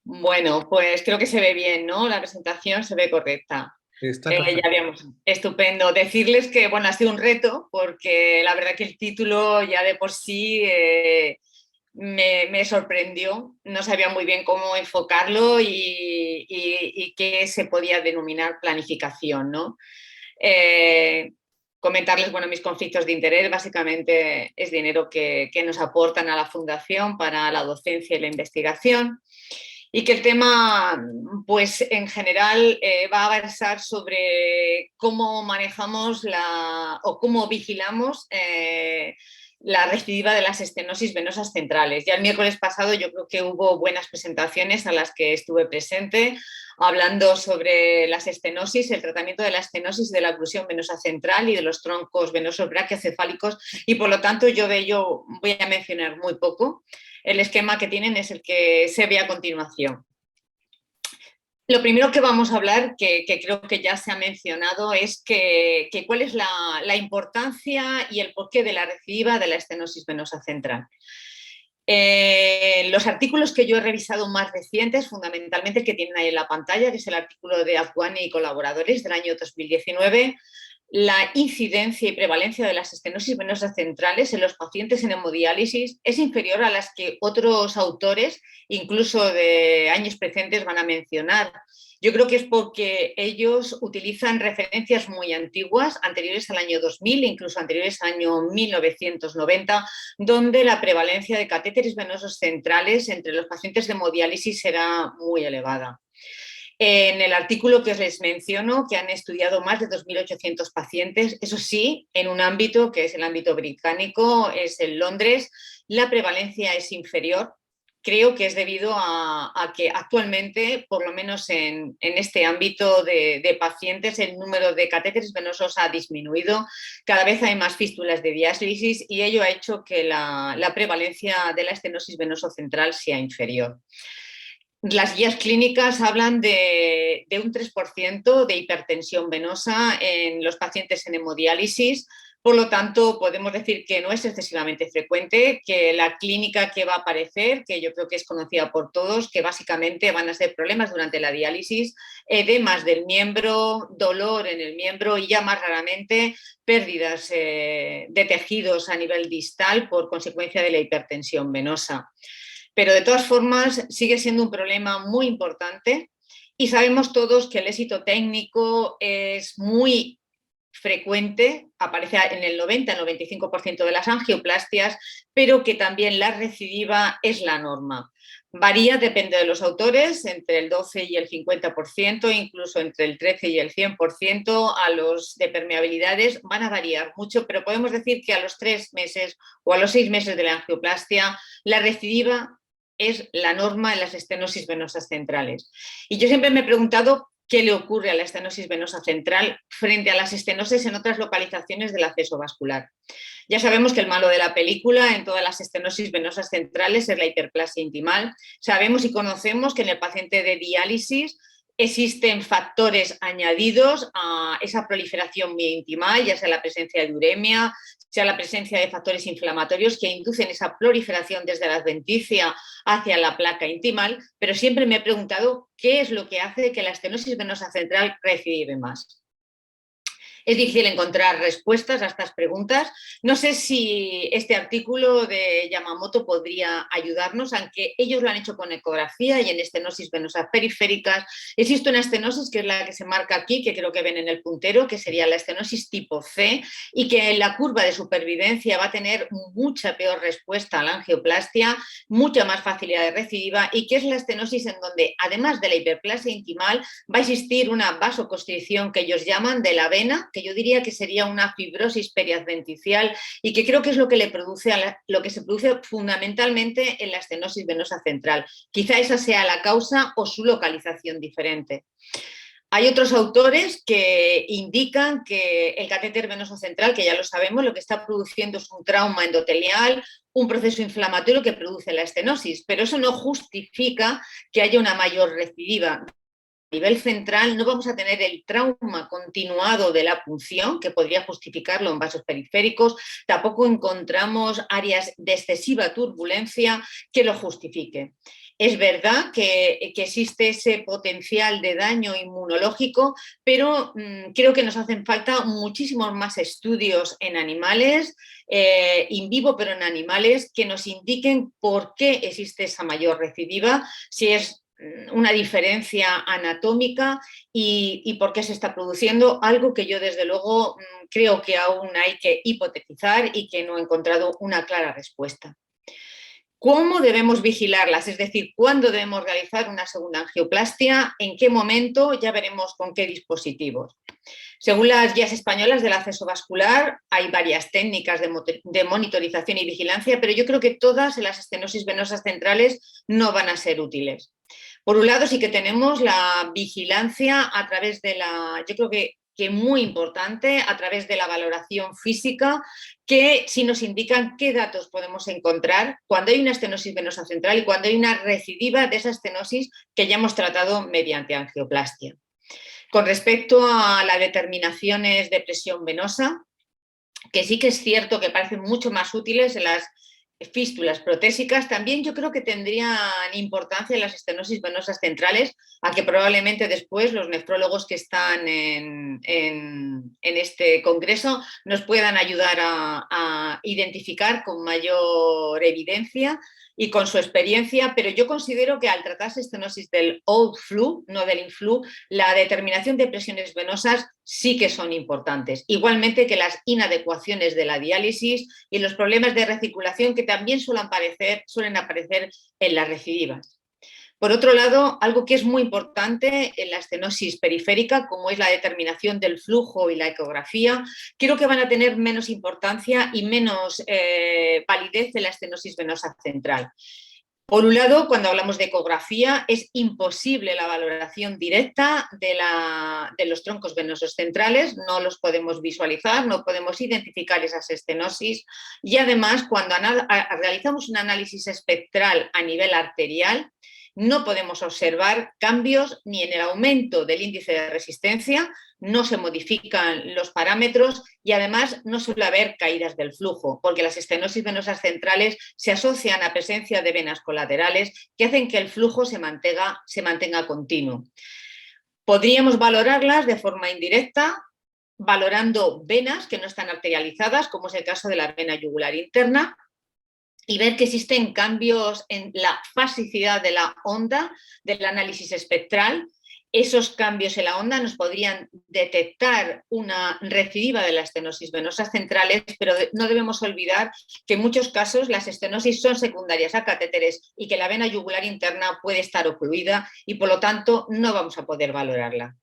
Bueno, pues creo que se ve bien, ¿no? La presentación se ve correcta. Está Ya perfecto. habíamos, estupendo. Decirles que, bueno, ha sido un reto porque la verdad que el título ya de por sí me sorprendió. No sabía muy bien cómo enfocarlo y qué se podía denominar planificación, ¿no? Eh, Comentarles, bueno, mis conflictos de interés. Básicamente es dinero que nos aportan a la Fundación para la docencia y la investigación. Y que el tema, pues en general, va a versar sobre cómo manejamos o cómo vigilamos la recidiva de las estenosis venosas centrales. Ya el miércoles pasado yo creo que hubo buenas presentaciones a las que estuve presente, hablando sobre las estenosis, el tratamiento de la estenosis, de la oclusión venosa central y de los troncos venosos brachiocefálicos, y por lo tanto yo de ello voy a mencionar muy poco. El esquema que tienen es el que se ve a continuación. Lo primero que vamos a hablar, que creo que ya se ha mencionado, es que cuál es la importancia y el porqué de la recidiva de la estenosis venosa central. Los artículos que yo he revisado más recientes, fundamentalmente el que tienen ahí en la pantalla, que es el artículo de Afghani y colaboradores del año 2019, la incidencia y prevalencia de las estenosis venosas centrales en los pacientes en hemodiálisis es inferior a las que otros autores, incluso de años presentes, van a mencionar. Yo creo que es porque ellos utilizan referencias muy antiguas, anteriores al año 2000, incluso anteriores al año 1990, donde la prevalencia de catéteres venosos centrales entre los pacientes de hemodiálisis era muy elevada. En el artículo que os les menciono, que han estudiado más de 2.800 pacientes, eso sí, en un ámbito que es el ámbito británico, es en Londres, la prevalencia es inferior. Creo que es debido a que actualmente, por lo menos en este ámbito de pacientes, el número de catéteres venosos ha disminuido, cada vez hay más fístulas de diálisis y ello ha hecho que la prevalencia de la estenosis venoso central sea inferior. Las guías clínicas hablan de un 3% de hipertensión venosa en los pacientes en hemodiálisis. Por lo tanto, podemos decir que no es excesivamente frecuente, que la clínica que va a aparecer, que yo creo que es conocida por todos, que básicamente van a ser problemas durante la diálisis, edemas del miembro, dolor en el miembro y ya más raramente pérdidas de tejidos a nivel distal por consecuencia de la hipertensión venosa. Pero de todas formas sigue siendo un problema muy importante y sabemos todos que el éxito técnico es muy frecuente, aparece en el 90-95% de las angioplastias, pero que también la recidiva es la norma. Varía, depende de los autores, entre el 12 y el 50%, incluso entre el 13 y el 100%. A los de permeabilidades van a variar mucho, pero podemos decir que a los 3 meses o a los 6 meses de la angioplastia, la recidiva es la norma en las estenosis venosas centrales. Y yo siempre me he preguntado qué le ocurre a la estenosis venosa central frente a las estenosis en otras localizaciones del acceso vascular. Ya sabemos que el malo de la película en todas las estenosis venosas centrales es la hiperplasia intimal. Sabemos y conocemos que en el paciente de diálisis existen factores añadidos a esa proliferación intimal, ya sea la presencia de uremia, sea la presencia de factores inflamatorios que inducen esa proliferación desde la adventicia hacia la placa intimal, pero siempre me he preguntado qué es lo que hace que la estenosis venosa central recidive más. Es difícil encontrar respuestas a estas preguntas. No sé si este artículo de Yamamoto podría ayudarnos, aunque ellos lo han hecho con ecografía y en estenosis venosas periféricas. Existe una estenosis que es la que se marca aquí, que creo que ven en el puntero, que sería la estenosis tipo C, y que en la curva de supervivencia va a tener mucha peor respuesta a la angioplastia, mucha más facilidad de recidiva, y que es la estenosis en donde, además de la hiperplasia intimal, va a existir una vasoconstricción que ellos llaman de la vena, que yo diría que sería una fibrosis periadventicial y que creo que es lo que le produce lo que se produce fundamentalmente en la estenosis venosa central. Quizá esa sea la causa o su localización diferente. Hay otros autores que indican que el catéter venoso central, que ya lo sabemos, lo que está produciendo es un trauma endotelial, un proceso inflamatorio que produce la estenosis, pero eso no justifica que haya una mayor recidiva. A nivel central no vamos a tener el trauma continuado de la punción, que podría justificarlo en vasos periféricos, tampoco encontramos áreas de excesiva turbulencia que lo justifique. Es verdad que existe ese potencial de daño inmunológico, pero creo que nos hacen falta muchísimos más estudios en animales, in vivo, pero en animales, que nos indiquen por qué existe esa mayor recidiva, si es una diferencia anatómica y por qué se está produciendo, algo que yo desde luego creo que aún hay que hipotetizar y que no he encontrado una clara respuesta. ¿Cómo debemos vigilarlas? Es decir, ¿cuándo debemos realizar una segunda angioplastia? ¿En qué momento? Ya veremos con qué dispositivos. Según las guías españolas del acceso vascular, hay varias técnicas de monitorización y vigilancia, pero yo creo que todas en las estenosis venosas centrales no van a ser útiles. Por un lado, sí que tenemos la vigilancia a través de yo creo que muy importante, a través de la valoración física, que sí nos indican qué datos podemos encontrar cuando hay una estenosis venosa central y cuando hay una recidiva de esa estenosis que ya hemos tratado mediante angioplastia. Con respecto a las determinaciones de presión venosa, que sí que es cierto que parecen mucho más útiles en las fístulas protésicas, también yo creo que tendrían importancia en las estenosis venosas centrales, a que probablemente después los nefrólogos que están en este congreso nos puedan ayudar a identificar con mayor evidencia y con su experiencia, pero yo considero que al tratarse estenosis del old flu, no del influ, la determinación de presiones venosas sí que son importantes, igualmente que las inadecuaciones de la diálisis y los problemas de recirculación que también suelen aparecer en las recidivas. Por otro lado, algo que es muy importante en la estenosis periférica, como es la determinación del flujo y la ecografía, creo que van a tener menos importancia y menos validez en la estenosis venosa central. Por un lado, cuando hablamos de ecografía, es imposible la valoración directa de los troncos venosos centrales, no los podemos visualizar, no podemos identificar esas estenosis, y además cuando realizamos un análisis espectral a nivel arterial, no podemos observar cambios ni en el aumento del índice de resistencia, no se modifican los parámetros y además no suele haber caídas del flujo, porque las estenosis venosas centrales se asocian a presencia de venas colaterales que hacen que el flujo se mantenga continuo. Podríamos valorarlas de forma indirecta, valorando venas que no están arterializadas, como es el caso de la vena yugular interna, y ver que existen cambios en la fasicidad de la onda del análisis espectral. Esos cambios en la onda nos podrían detectar una recidiva de las estenosis venosas centrales, pero no debemos olvidar que en muchos casos las estenosis son secundarias a catéteres y que la vena yugular interna puede estar ocluida y por lo tanto no vamos a poder valorarla.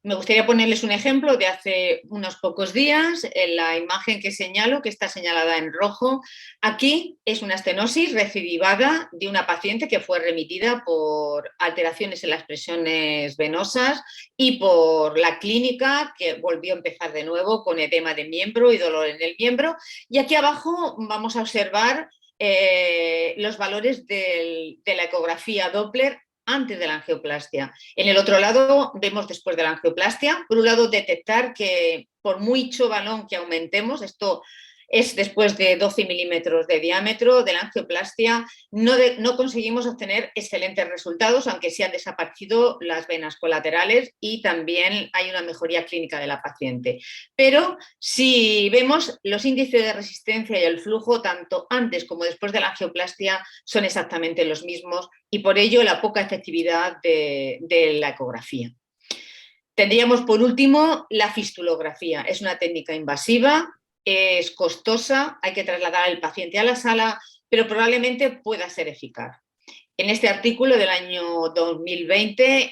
Me gustaría ponerles un ejemplo de hace unos pocos días, en la imagen que señalo, que está señalada en rojo. Aquí es una estenosis recidivada de una paciente que fue remitida por alteraciones en las presiones venosas y por la clínica, que volvió a empezar de nuevo con edema de miembro y dolor en el miembro. Y aquí abajo vamos a observar los valores de la ecografía Doppler antes de la angioplastia. En el otro lado vemos después de la angioplastia, por un lado detectar que por muy chovalón que aumentemos, esto es después de 12 milímetros de diámetro de la angioplastia, no conseguimos obtener excelentes resultados, aunque sí han desaparecido las venas colaterales y también hay una mejoría clínica de la paciente. Pero si vemos los índices de resistencia y el flujo, tanto antes como después de la angioplastia, son exactamente los mismos y por ello la poca efectividad de la ecografía. Tendríamos por último la fistulografía. Es una técnica invasiva, es costosa, hay que trasladar al paciente a la sala, pero probablemente pueda ser eficaz. En este artículo del año 2020,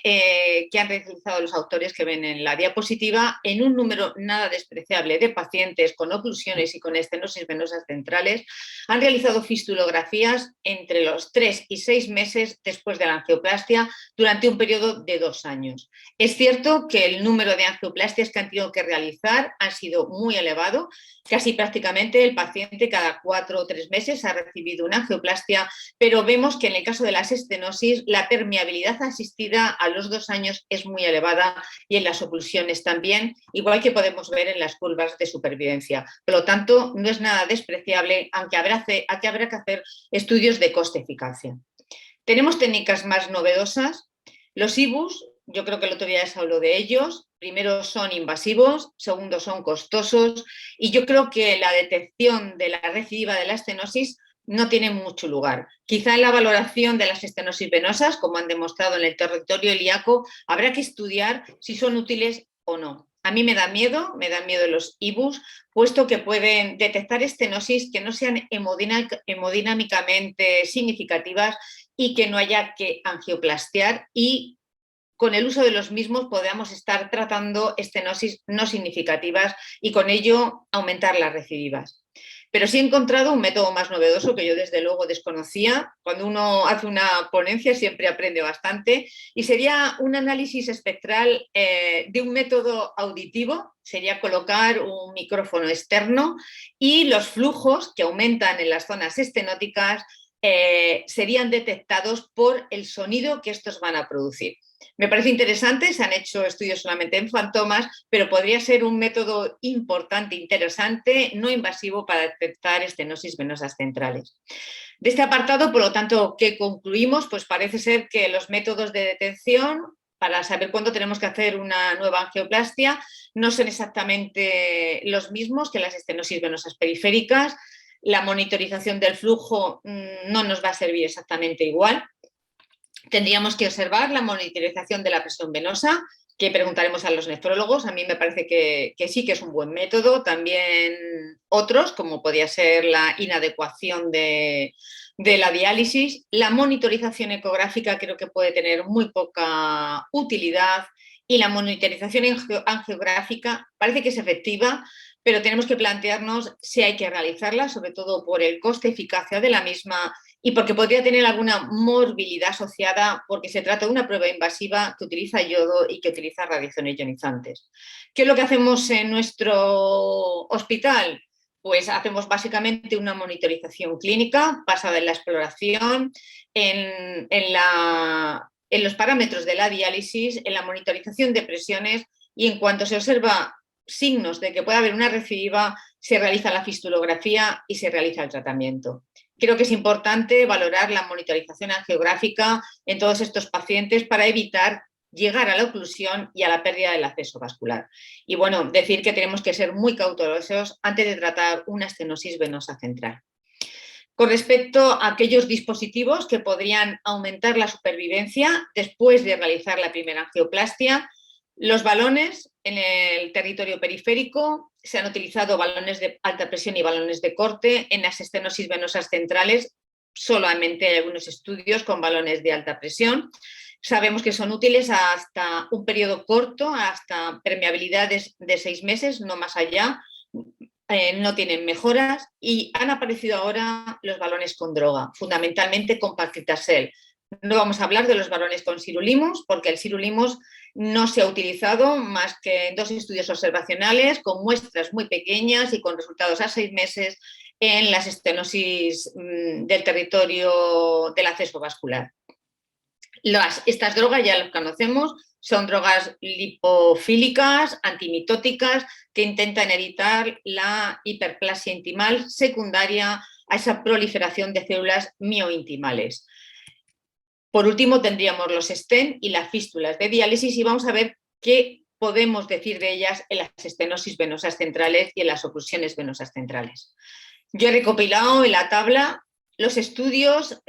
que han realizado los autores que ven en la diapositiva, en un número nada despreciable de pacientes con oclusiones y con estenosis venosas centrales, han realizado fistulografías entre los 3 y 6 meses después de la angioplastia durante un periodo de 2 años. Es cierto que el número de angioplastias que han tenido que realizar ha sido muy elevado, casi prácticamente el paciente cada 4 o 3 meses ha recibido una angioplastia, pero vemos que en el caso de la las estenosis, la permeabilidad asistida a los 2 años es muy elevada y en las oclusiones también, igual que podemos ver en las curvas de supervivencia. Por lo tanto, no es nada despreciable, aunque habrá que hacer estudios de coste-eficacia. Tenemos técnicas más novedosas. Los IBUs, yo creo que el otro día se habló de ellos. Primero, son invasivos, segundo, son costosos, y yo creo que la detección de la recidiva de la estenosis no tiene mucho lugar. Quizá en la valoración de las estenosis venosas, como han demostrado en el territorio ilíaco, habrá que estudiar si son útiles o no. A mí me da miedo los IBUs, puesto que pueden detectar estenosis que no sean hemodinámicamente significativas y que no haya que angioplastiar, y con el uso de los mismos podamos estar tratando estenosis no significativas y con ello aumentar las recidivas. Pero sí he encontrado un método más novedoso que yo desde luego desconocía. Cuando uno hace una ponencia siempre aprende bastante, y sería un análisis espectral de un método auditivo. Sería colocar un micrófono externo y los flujos que aumentan en las zonas estenóticas serían detectados por el sonido que estos van a producir. Me parece interesante, se han hecho estudios solamente en fantomas, pero podría ser un método importante, interesante, no invasivo para detectar estenosis venosas centrales. De este apartado, por lo tanto, ¿qué concluimos? Pues parece ser que los métodos de detección para saber cuándo tenemos que hacer una nueva angioplastia no son exactamente los mismos que las estenosis venosas periféricas. La monitorización del flujo no nos va a servir exactamente igual. Tendríamos que observar la monitorización de la presión venosa, que preguntaremos a los nefrólogos. A mí me parece que sí, que es un buen método. También otros, como podría ser la inadecuación de la diálisis. La monitorización ecográfica creo que puede tener muy poca utilidad, y la monitorización angiográfica parece que es efectiva, pero tenemos que plantearnos si hay que realizarla, sobre todo por el coste-eficacia de la misma y porque podría tener alguna morbilidad asociada, porque se trata de una prueba invasiva que utiliza yodo y que utiliza radiaciones ionizantes. ¿Qué es lo que hacemos en nuestro hospital? Pues hacemos básicamente una monitorización clínica basada en la exploración, en los parámetros de la diálisis, en la monitorización de presiones, y en cuanto se observa signos de que puede haber una recidiva, se realiza la fistulografía y se realiza el tratamiento. Creo que es importante valorar la monitorización angiográfica en todos estos pacientes para evitar llegar a la oclusión y a la pérdida del acceso vascular. Y bueno, decir que tenemos que ser muy cautelosos antes de tratar una estenosis venosa central. Con respecto a aquellos dispositivos que podrían aumentar la supervivencia después de realizar la primera angioplastia, los balones en el territorio periférico. Se han utilizado balones de alta presión y balones de corte. En las estenosis venosas centrales solamente hay algunos estudios con balones de alta presión. Sabemos que son útiles hasta un periodo corto, hasta permeabilidades de 6 meses, no más allá. No tienen mejoras, y han aparecido ahora los balones con droga, fundamentalmente con paclitaxel. No vamos a hablar de los balones con sirolimus, porque el sirolimus no se ha utilizado más que en 2 estudios observacionales con muestras muy pequeñas y con resultados a 6 meses en las estenosis del territorio del acceso vascular. Estas drogas ya las conocemos, son drogas lipofílicas, antimitóticas, que intentan evitar la hiperplasia intimal secundaria a esa proliferación de células miointimales. Por último, tendríamos los stent y las fístulas de diálisis, y vamos a ver qué podemos decir de ellas en las estenosis venosas centrales y en las oclusiones venosas centrales. Yo he recopilado en la tabla los estudios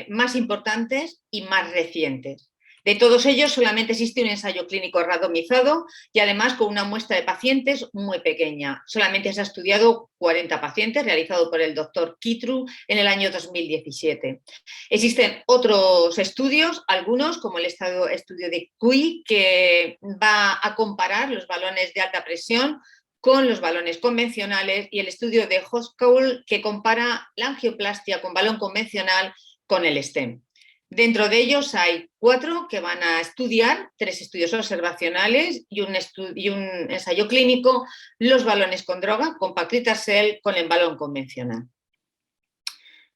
más importantes y más recientes. De todos ellos solamente existe un ensayo clínico randomizado y además con una muestra de pacientes muy pequeña. Solamente se ha estudiado 40 pacientes, realizado por el doctor Kitru en el año 2017. Existen otros estudios, algunos como el estudio de Cui, que va a comparar los balones de alta presión con los balones convencionales, y el estudio de Hochschild, que compara la angioplastia con balón convencional con el stent. Dentro de ellos hay 4 que van a estudiar, 3 estudios observacionales y un ensayo clínico, los balones con droga, con paclitaxel, con el balón convencional.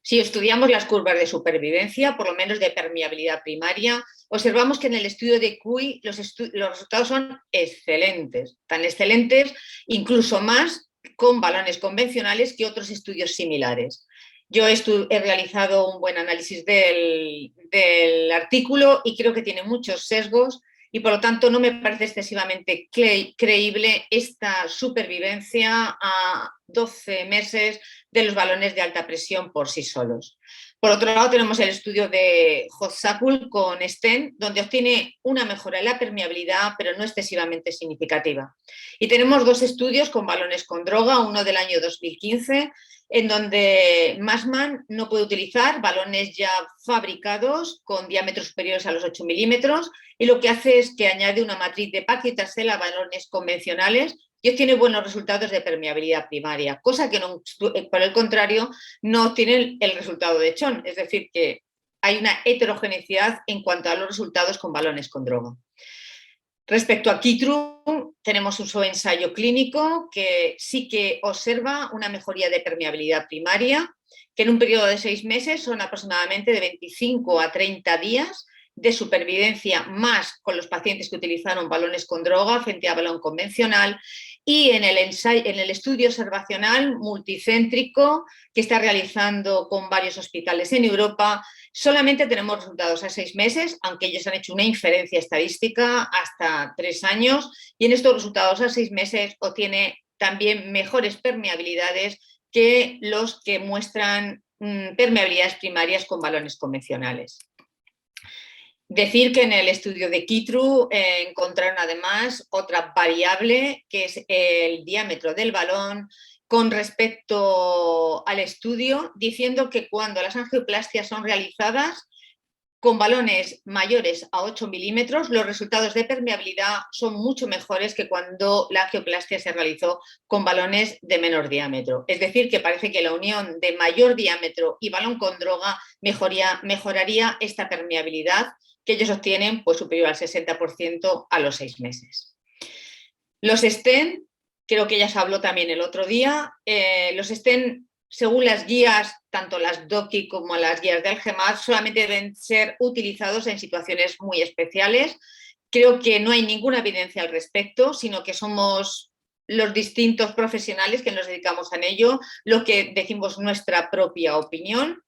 Si estudiamos las curvas de supervivencia, por lo menos de permeabilidad primaria, observamos que en el estudio de Cuy los resultados son excelentes, tan excelentes, incluso más con balones convencionales que otros estudios similares. Yo he realizado un buen análisis del artículo y creo que tiene muchos sesgos y por lo tanto no me parece excesivamente creíble esta supervivencia a 12 meses de los balones de alta presión por sí solos. Por otro lado, tenemos el estudio de Hossakul con Sten, donde obtiene una mejora en la permeabilidad, pero no excesivamente significativa. Y tenemos dos estudios con balones con droga, uno del año 2015, en donde Massman no puede utilizar balones ya fabricados con diámetros superiores a los 8 milímetros y lo que hace es que añade una matriz de paclitaxel a balones convencionales y obtiene buenos resultados de permeabilidad primaria, cosa que no, por el contrario no obtiene el resultado de Chon, es decir, que hay una heterogeneidad en cuanto a los resultados con balones con droga. Respecto a Kitru, tenemos un ensayo clínico que sí que observa una mejoría de permeabilidad primaria, que en un periodo de 6 meses son aproximadamente de 25 a 30 días de supervivencia más con los pacientes que utilizaron balones con droga frente a balón convencional y en el estudio observacional multicéntrico que está realizando con varios hospitales en Europa, solamente tenemos resultados a 6 meses, aunque ellos han hecho una inferencia estadística hasta 3 años y en estos resultados a 6 meses obtiene también mejores permeabilidades que los que muestran permeabilidades primarias con balones convencionales. Decir que en el estudio de Kitru encontraron además otra variable que es el diámetro del balón con respecto al estudio, diciendo que cuando las angioplastias son realizadas con balones mayores a 8 milímetros, los resultados de permeabilidad son mucho mejores que cuando la angioplastia se realizó con balones de menor diámetro. Es decir, que parece que la unión de mayor diámetro y balón con droga mejoraría esta permeabilidad que ellos obtienen pues, superior al 60% a los 6 meses. Los Sten, creo que ya se habló también el otro día, los Sten, según las guías, tanto las DOCI como las guías de Algemar, solamente deben ser utilizados en situaciones muy especiales. Creo que no hay ninguna evidencia al respecto, sino que somos los distintos profesionales que nos dedicamos a ello, lo que decimos nuestra propia opinión.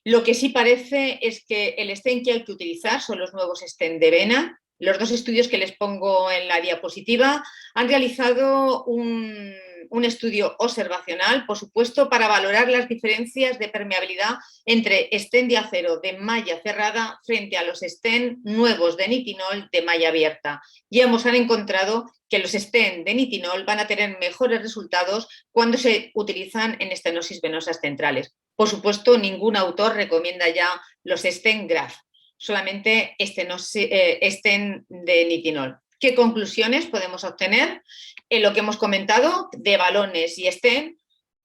Lo que sí parece es que el stent que hay que utilizar son los nuevos stent de vena. Los dos estudios que les pongo en la diapositiva han realizado un estudio observacional, por supuesto, para valorar las diferencias de permeabilidad entre stent de acero de malla cerrada frente a los stent nuevos de nitinol de malla abierta. Y ambos han encontrado que los stent de nitinol van a tener mejores resultados cuando se utilizan en estenosis venosas centrales. Por supuesto, ningún autor recomienda ya los stent graft, solamente stent de nitinol. ¿Qué conclusiones podemos obtener en lo que hemos comentado de balones y stent?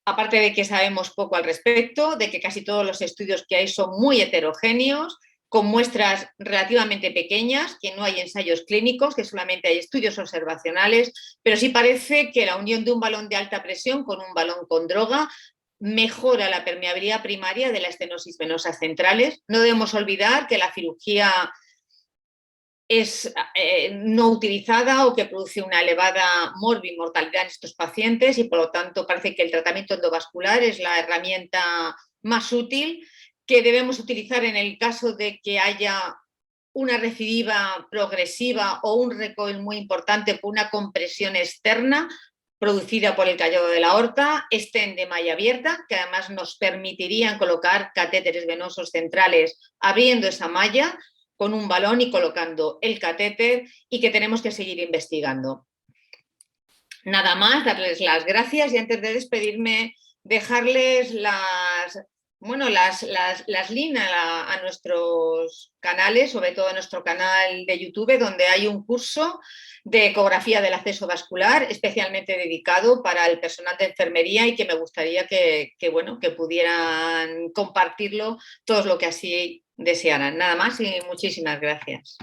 Aparte de que sabemos poco al respecto, de que casi todos los estudios que hay son muy heterogéneos, con muestras relativamente pequeñas, que no hay ensayos clínicos, que solamente hay estudios observacionales, pero sí parece que la unión de un balón de alta presión con un balón con droga mejora la permeabilidad primaria de la estenosis venosas centrales. No debemos olvidar que la cirugía es no utilizada o que produce una elevada mortalidad en estos pacientes y por lo tanto parece que el tratamiento endovascular es la herramienta más útil que debemos utilizar en el caso de que haya una recidiva progresiva o un recoil muy importante por una compresión externa producida por el callado de la aorta, stent de malla abierta, que además nos permitirían colocar catéteres venosos centrales abriendo esa malla con un balón y colocando el catéter y que tenemos que seguir investigando. Nada más, darles las gracias y antes de despedirme, dejarles las links a nuestros canales, sobre todo a nuestro canal de YouTube, donde hay un curso de ecografía del acceso vascular, especialmente dedicado para el personal de enfermería y que me gustaría que pudieran compartirlo todos los que así desearan. Nada más y muchísimas gracias.